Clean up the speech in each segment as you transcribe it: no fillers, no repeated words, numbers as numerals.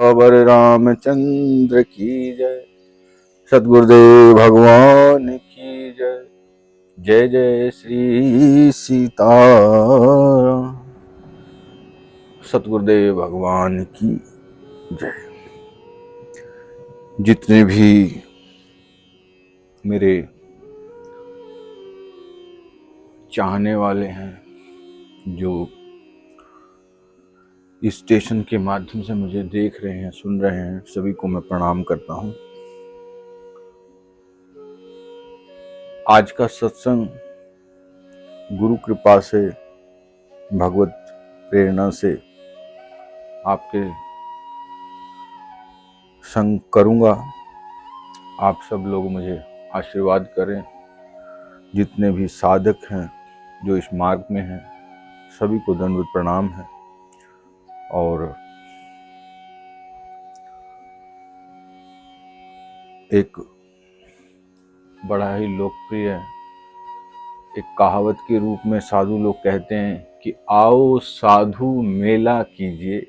बाबर रामचंद्र की जय। सद्गुरुदेव भगवान की जय। जय जय श्री सीताराम। सद्गुरुदेव भगवान की जय। जितने भी मेरे चाहने वाले हैं, जो इस स्टेशन के माध्यम से मुझे देख रहे हैं, सुन रहे हैं, सभी को मैं प्रणाम करता हूं। आज का सत्संग गुरु कृपा से, भगवत प्रेरणा से आपके संग करूंगा। आप सब लोग मुझे आशीर्वाद करें। जितने भी साधक हैं जो इस मार्ग में हैं, सभी को दंडवत प्रणाम है। और एक बड़ा ही लोकप्रिय एक कहावत के रूप में साधु लोग कहते हैं कि आओ साधु मेला कीजिए,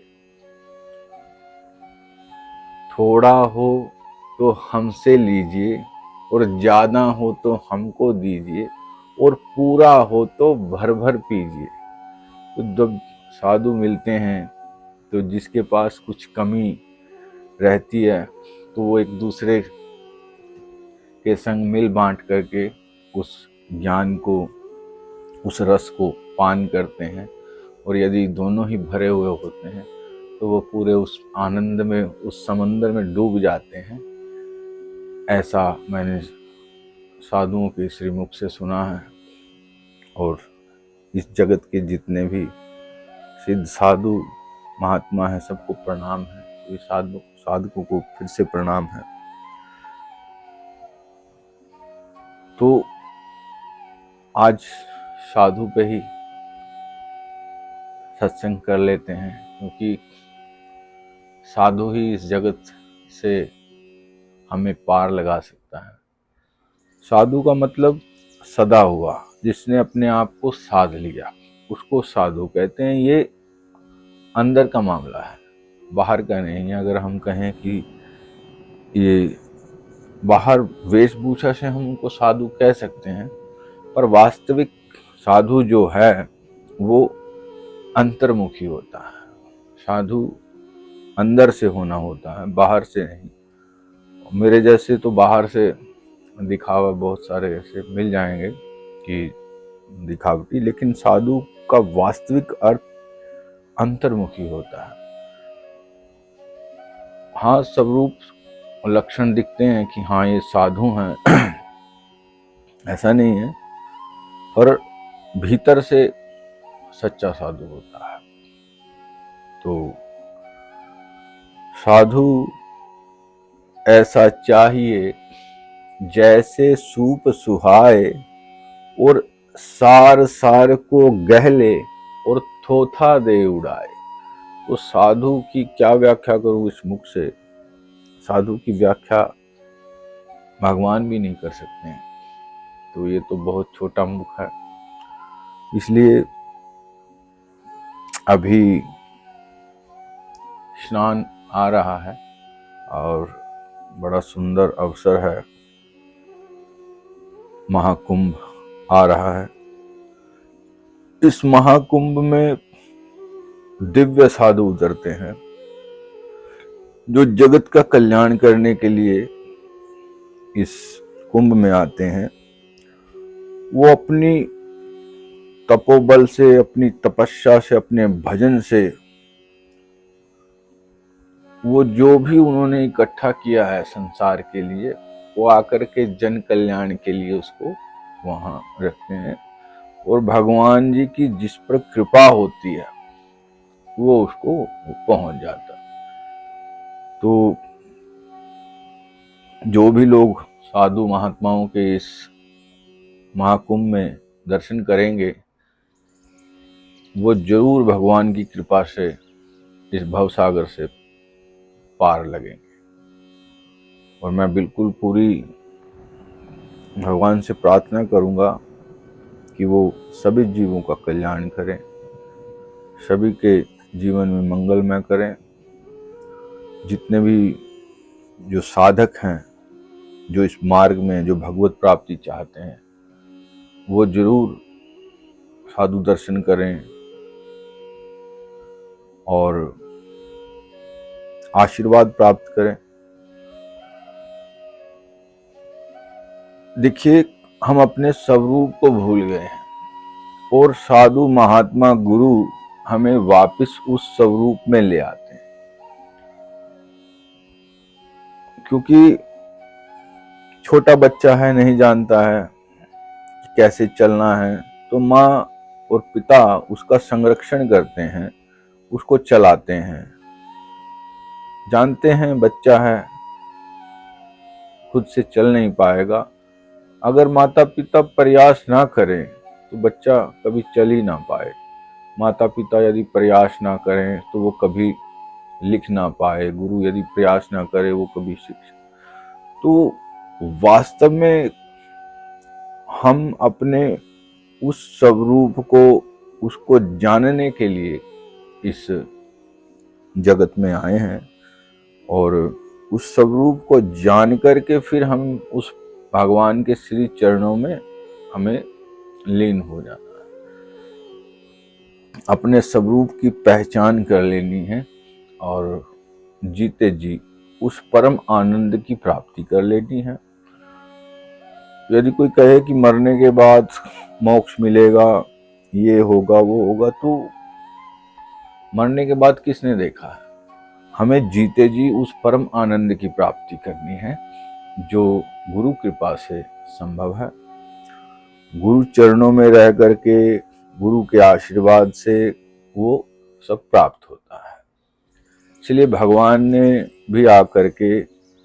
थोड़ा हो तो हमसे लीजिए, और ज्यादा हो तो हमको दीजिए, और पूरा हो तो भर भर पीजिए। तो जब साधु मिलते हैं तो जिसके पास कुछ कमी रहती है तो वो एक दूसरे के संग मिल बांट करके उस ज्ञान को, उस रस को पान करते हैं। और यदि दोनों ही भरे हुए होते हैं तो वो पूरे उस आनंद में, उस समंदर में डूब जाते हैं। ऐसा मैंने साधुओं के श्रीमुख से सुना है। और इस जगत के जितने भी सिद्ध साधु महात्मा हैं, सबको प्रणाम है। ये साधकों को फिर से प्रणाम है। तो आज साधु पे ही सत्संग कर लेते हैं, क्योंकि साधु ही इस जगत से हमें पार लगा सकता है। साधु का मतलब सदा हुआ, जिसने अपने आप को साध लिया, उसको साधु कहते हैं। ये अंदर का मामला है, बाहर का नहीं है। अगर हम कहें कि ये बाहर वेशभूषा से हम उनको साधु कह सकते हैं, पर वास्तविक साधु जो है वो अंतर्मुखी होता है। साधु अंदर से होना होता है, बाहर से नहीं। मेरे जैसे तो बाहर से दिखावा बहुत सारे ऐसे मिल जाएंगे कि दिखावटी, लेकिन साधु का वास्तविक अर्थ अंतर्मुखी होता है। हाँ, स्वरूप लक्षण दिखते हैं कि हाँ ये साधु हैं ऐसा नहीं है, पर भीतर से सच्चा साधु होता है। तो साधु ऐसा चाहिए जैसे सूप सुहाए, और सार सार को गहले, और थोथा दे उड़ाए। तो साधु की क्या व्याख्या करूं इस मुख से? साधु की व्याख्या भगवान भी नहीं कर सकते हैं। तो ये तो बहुत छोटा मुख है। इसलिए अभी स्नान आ रहा है और बड़ा सुंदर अवसर है, महाकुंभ आ रहा है। इस महाकुंभ में दिव्य साधु उतरते हैं, जो जगत का कल्याण करने के लिए इस कुंभ में आते हैं। वो अपनी तपोबल से, अपनी तपस्या से, अपने भजन से, वो जो भी उन्होंने इकट्ठा किया है संसार के लिए, वो आकर के जन कल्याण के लिए उसको वहां रखते हैं। और भगवान जी की जिस पर कृपा होती है वो उसको पहुंच जाता। तो जो भी लोग साधु महात्माओं के इस महाकुंभ में दर्शन करेंगे, वो जरूर भगवान की कृपा से इस भवसागर से पार लगेंगे। और मैं बिल्कुल पूरी भगवान से प्रार्थना करूंगा कि वो सभी जीवों का कल्याण करें, सभी के जीवन में मंगलमय करें। जितने भी जो साधक हैं, जो इस मार्ग में जो भगवत प्राप्ति चाहते हैं, वो जरूर साधु दर्शन करें और आशीर्वाद प्राप्त करें। देखिए, हम अपने स्वरूप को भूल गए हैं और साधु महात्मा गुरु हमें वापस उस स्वरूप में ले आते हैं। क्योंकि छोटा बच्चा है, नहीं जानता है कि कैसे चलना है, तो माँ और पिता उसका संरक्षण करते हैं, उसको चलाते हैं। जानते हैं बच्चा है, खुद से चल नहीं पाएगा। अगर माता पिता प्रयास ना करें तो बच्चा कभी चल ही ना पाए। माता पिता यदि प्रयास ना करें तो वो कभी लिख ना पाए। गुरु यदि प्रयास ना करे वो कभी शिक्षा। तो वास्तव में हम अपने उस स्वरूप को, उसको जानने के लिए इस जगत में आए हैं और उस स्वरूप को जान करके फिर हम उस भगवान के श्री चरणों में हमें लीन हो जाना है। अपने स्वरूप की पहचान कर लेनी है और जीते जी उस परम आनंद की प्राप्ति कर लेनी है। यदि कोई कहे कि मरने के बाद मोक्ष मिलेगा, ये होगा वो होगा, तो मरने के बाद किसने देखा है? हमें जीते जी उस परम आनंद की प्राप्ति करनी है जो गुरु कृपा से संभव है। गुरु चरणों में रह करके, गुरु के आशीर्वाद से वो सब प्राप्त होता है। इसलिए भगवान ने भी आकर के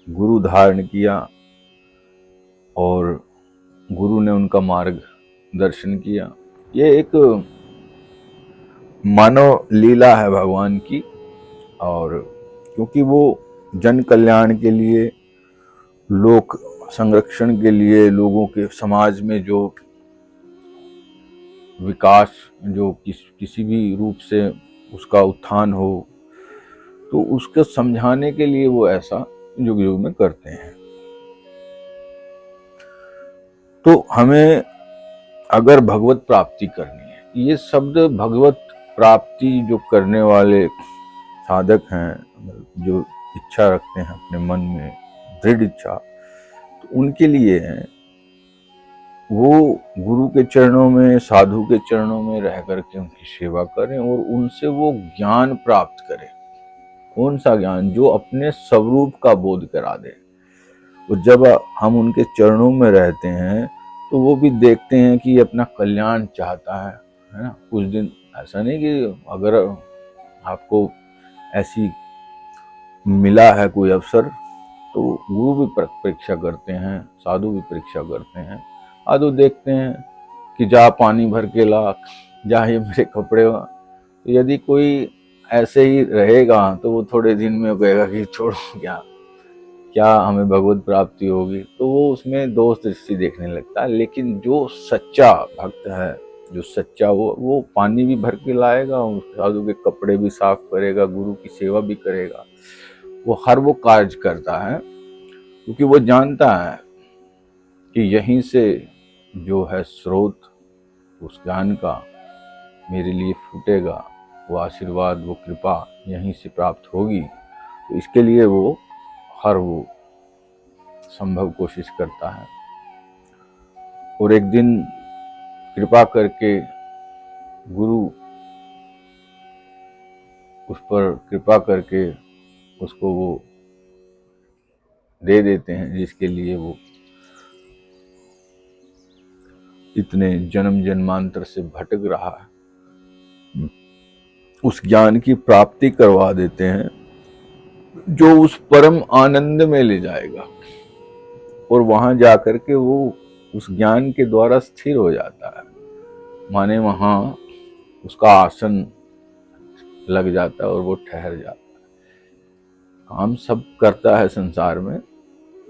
गुरु धारण किया और गुरु ने उनका मार्ग दर्शन किया। ये एक मानव लीला है भगवान की, और क्योंकि वो जन कल्याण के लिए, लोक संरक्षण के लिए, लोगों के समाज में जो विकास, जो किसी भी रूप से उसका उत्थान हो, तो उसको समझाने के लिए वो ऐसा युग युग में करते हैं। तो हमें अगर भगवत प्राप्ति करनी है, ये शब्द भगवत प्राप्ति जो करने वाले साधक हैं, जो इच्छा रखते हैं अपने मन में दृढ़ इच्छा, तो उनके लिए है। वो गुरु के चरणों में, साधु के चरणों में रह करके उनकी सेवा करें और उनसे वो ज्ञान प्राप्त करें। कौन सा ज्ञान? जो अपने स्वरूप का बोध करा दे। और जब हम उनके चरणों में रहते हैं तो वो भी देखते हैं कि ये अपना कल्याण चाहता है ना। कुछ दिन ऐसा नहीं कि अगर आपको ऐसी मिला है कोई अवसर, तो गुरु भी परीक्षा करते हैं, साधु भी परीक्षा करते हैं। साधु देखते हैं कि जा पानी भर के ला, जा ये मेरे कपड़े। तो यदि कोई ऐसे ही रहेगा तो वो थोड़े दिन में कहेगा कि छोड़ो, क्या हमें भगवत प्राप्ति होगी, तो वो उसमें दोष दृष्टि देखने लगता है। लेकिन जो सच्चा भक्त है, जो सच्चा, वो पानी भी भर के लाएगा, साधु के कपड़े भी साफ करेगा, गुरु की सेवा भी करेगा, वो हर वो कार्य करता है क्योंकि वो जानता है कि यहीं से जो है स्रोत उस ज्ञान का मेरे लिए फूटेगा, वो आशीर्वाद, वो कृपा यहीं से प्राप्त होगी। तो इसके लिए वो हर वो संभव कोशिश करता है। और एक दिन कृपा करके गुरु उस पर कृपा करके उसको वो दे देते हैं जिसके लिए वो इतने जन्म जन्मांतर से भटक रहा है। उस ज्ञान की प्राप्ति करवा देते हैं जो उस परम आनंद में ले जाएगा, और वहां जाकर के वो उस ज्ञान के द्वारा स्थिर हो जाता है। माने वहां उसका आसन लग जाता है और वो ठहर जाता है। काम सब करता है संसार में,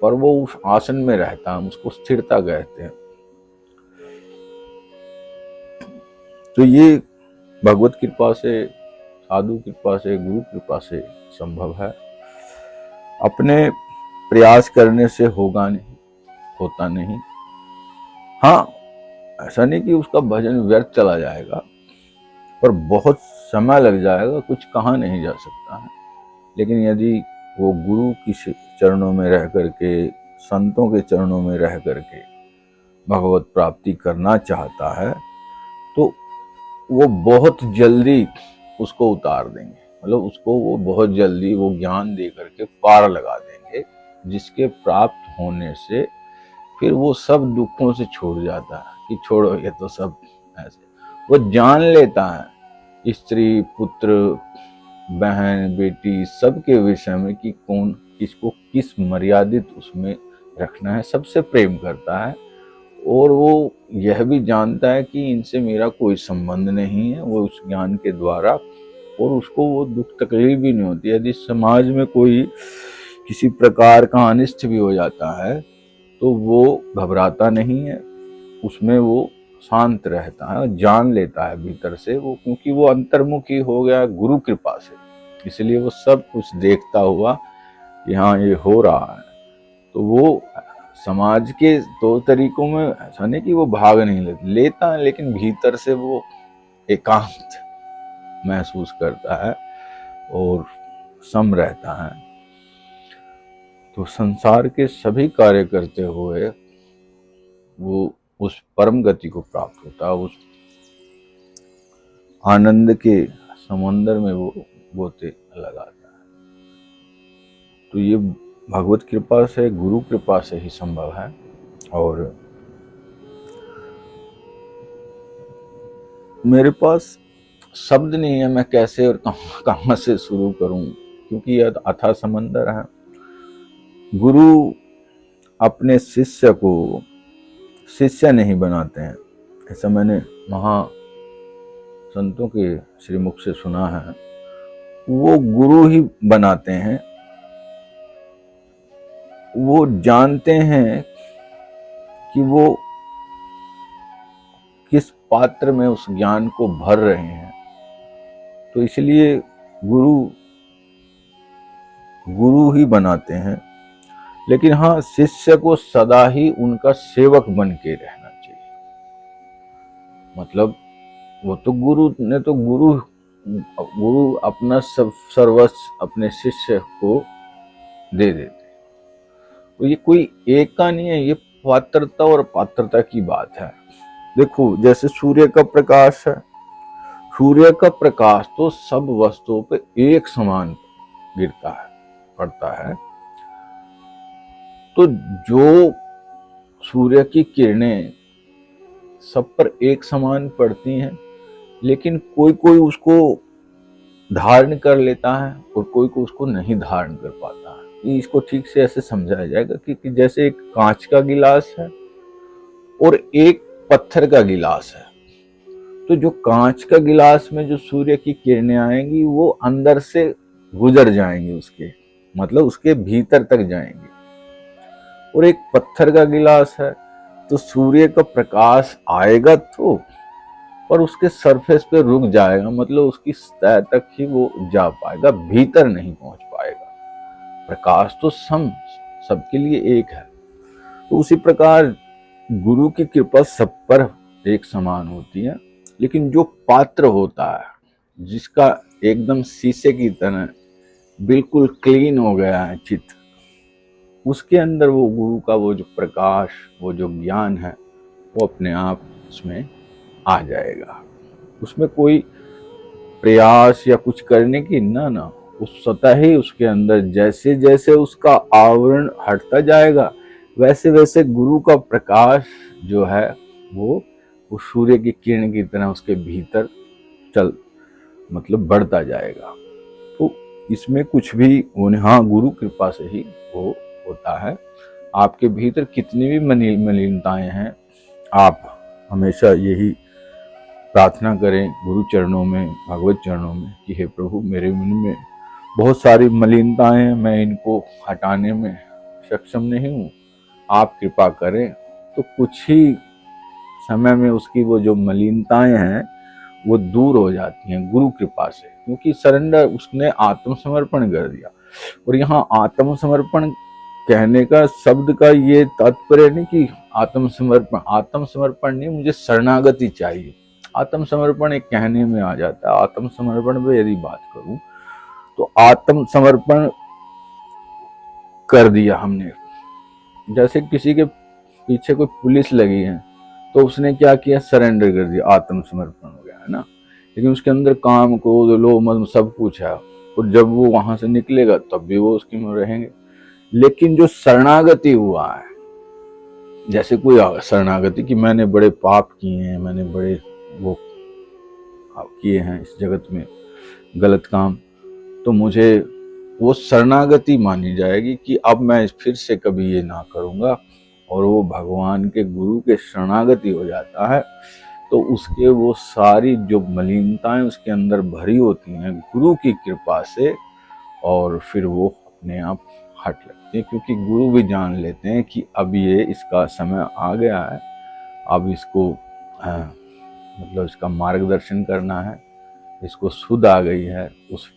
पर वो उस आसन में रहता है, हम उसको स्थिरता कहते हैं। तो ये भगवत कृपा से, साधु कृपा से, गुरु कृपा से संभव है। अपने प्रयास करने से होगा नहीं, होता नहीं। हाँ, ऐसा नहीं कि उसका भजन व्यर्थ चला जाएगा, पर बहुत समय लग जाएगा, कुछ कहा नहीं जा सकता है। लेकिन यदि वो गुरु की चरणों में रह करके, संतों के चरणों में रह करके भगवत प्राप्ति करना चाहता है, तो वो बहुत जल्दी उसको उतार देंगे, मतलब उसको वो बहुत जल्दी वो ज्ञान दे करके पार लगा देंगे, जिसके प्राप्त होने से फिर वो सब दुखों से छूट जाता है कि छोड़ो ये तो सब ऐसे। वो जान लेता है स्त्री पुत्र बहन बेटी सबके विषय में कि कौन किसको किस मर्यादित उसमें रखना है, सबसे प्रेम करता है। और वो यह भी जानता है कि इनसे मेरा कोई संबंध नहीं है, वो उस ज्ञान के द्वारा, और उसको वो दुख तकलीफ भी नहीं होती। यदि समाज में कोई किसी प्रकार का अनिष्ट भी हो जाता है तो वो घबराता नहीं है, उसमें वो शांत रहता है और जान लेता है भीतर से वो, क्योंकि वो अंतर्मुखी हो गया गुरु कृपा से। इसलिए वो सब कुछ देखता हुआ कि हाँ ये हो रहा है, तो वो समाज के तौर तरीकों में ऐसा नहीं कि वो भाग नहीं लेता है, लेकिन भीतर से वो एकांत महसूस करता है और सम रहता है। तो संसार के सभी कार्य करते हुए वो उस परम गति को प्राप्त होता है, उस आनंद के समंदर में वो गोते लगाता है। तो ये भगवत कृपा से, गुरु कृपा से ही संभव है। और मेरे पास शब्द नहीं है, मैं कैसे और कहाँ से शुरू करूं, क्योंकि यह अथाह समंदर है। गुरु अपने शिष्य को शिष्य नहीं बनाते हैं, ऐसा मैंने महा संतों के श्रीमुख से सुना है। वो गुरु ही बनाते हैं। वो जानते हैं कि वो किस पात्र में उस ज्ञान को भर रहे हैं, तो इसलिए गुरु गुरु ही बनाते हैं। लेकिन हाँ, शिष्य को सदा ही उनका सेवक बन के रहना चाहिए। मतलब वो तो गुरु ने तो गुरु अपना सब सर्वस्व अपने शिष्य को दे देते। तो ये कोई एक का नहीं है, ये पात्रता और पात्रता की बात है। देखो, जैसे सूर्य का प्रकाश है, सूर्य का प्रकाश तो सब वस्तुओं पे एक समान गिरता है, पड़ता है। तो जो सूर्य की किरणें सब पर एक समान पड़ती हैं, लेकिन कोई कोई उसको धारण कर लेता है और कोई कोई उसको नहीं धारण कर पाता है। इसको ठीक से ऐसे समझाया जाएगा कि जैसे एक कांच का गिलास है और एक पत्थर का गिलास है। तो जो कांच का गिलास में जो सूर्य की किरणें आएंगी वो अंदर से गुजर जाएंगी, उसके मतलब उसके भीतर तक जाएंगी। और एक पत्थर का गिलास है तो सूर्य का प्रकाश आएगा तो, पर उसके सरफेस पे रुक जाएगा, मतलब उसकी सतह तक ही वो जा पाएगा, भीतर नहीं पहुंच पाएगा। प्रकाश तो सबके लिए एक है। तो उसी प्रकार गुरु की कृपा सब पर एक समान होती है, लेकिन जो पात्र होता है, जिसका एकदम शीशे की तरह बिल्कुल क्लीन हो गया है चित्त, उसके अंदर वो गुरु का वो जो प्रकाश, वो जो ज्ञान है, वो अपने आप उसमें आ जाएगा। उसमें कोई प्रयास या कुछ करने की ना, उस स्वतः ही उसके अंदर जैसे जैसे उसका आवरण हटता जाएगा, वैसे वैसे गुरु का प्रकाश जो है वो सूर्य की किरण की तरह उसके भीतर मतलब बढ़ता जाएगा। तो इसमें कुछ भी हाँ, गुरु कृपा से ही वो होता है। आपके भीतर कितनी भी मलिनताएं हैं, आप हमेशा यही प्रार्थना करें गुरु चरणों में, भगवत चरणों में कि हे प्रभु, मेरे मन में बहुत सारी मलिनताएं हैं, मैं इनको हटाने में सक्षम नहीं हूँ, आप कृपा करें। तो कुछ ही समय में उसकी वो जो मलिनताएं हैं वो दूर हो जाती हैं गुरु कृपा से, क्योंकि सरेंडर, उसने आत्मसमर्पण कर दिया। और यहाँ आत्मसमर्पण कहने का शब्द का ये तात्पर्य नहीं कि आत्मसमर्पण नहीं, मुझे शरणागति चाहिए। आत्मसमर्पण एक कहने में आ जाता है। आत्मसमर्पण पे यदि बात करूं तो आत्मसमर्पण कर दिया हमने, जैसे किसी के पीछे कोई पुलिस लगी है तो उसने क्या किया, सरेंडर कर दिया, आत्मसमर्पण हो गया, है ना। लेकिन उसके अंदर काम क्रोध लोभ मद सब कुछ है, और जब वो वहां से निकलेगा तब भी वो उसकी में रहेंगे। लेकिन जो शरणागति हुआ है, जैसे कोई शरणागति कि मैंने बड़े पाप किए हैं, मैंने बड़े वो किए हैं इस जगत में गलत काम, तो मुझे वो शरणागति मानी जाएगी कि अब मैं फिर से कभी ये ना करूँगा। और वो भगवान के गुरु के शरणागति हो जाता है तो उसके वो सारी जो मलिनताएं उसके अंदर भरी होती हैं गुरु की कृपा से, और फिर वो अपने आप हट लगती है, क्योंकि गुरु भी जान लेते हैं कि अब ये इसका समय आ गया है, अब इसको मतलब इसका मार्गदर्शन करना है, इसको सुध आ गई है उस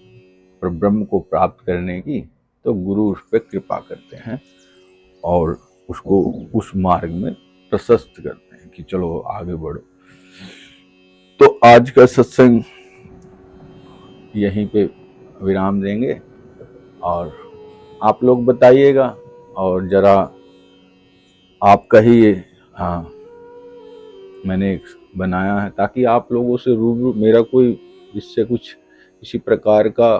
ब्रह्म को प्राप्त करने की। तो गुरु उस पर कृपा करते हैं और उसको उस मार्ग में प्रशस्त करते हैं कि चलो आगे बढ़ो। तो आज का सत्संग यहीं पे विराम देंगे, और आप लोग बताइएगा, और जरा आप कहिए। हाँ, मैंने एक बनाया है ताकि आप लोगों से रूबरू, मेरा कोई इससे कुछ किसी प्रकार का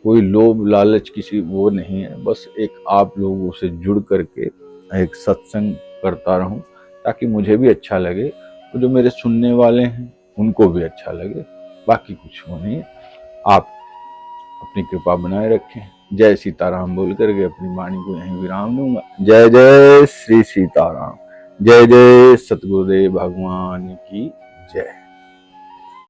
कोई लोभ लालच किसी वो नहीं है, बस एक आप लोगों से जुड़ करके एक सत्संग करता रहूं ताकि मुझे भी अच्छा लगे, तो जो मेरे सुनने वाले हैं उनको भी अच्छा लगे, बाकी कुछ हो नहीं है। आप अपनी कृपा बनाए रखें। जय सीताराम बोल करके अपनी वाणी को यहीं विराम दूंगा। जय जय श्री सीताराम, जय जय सतगुरुदेव भगवान की जय।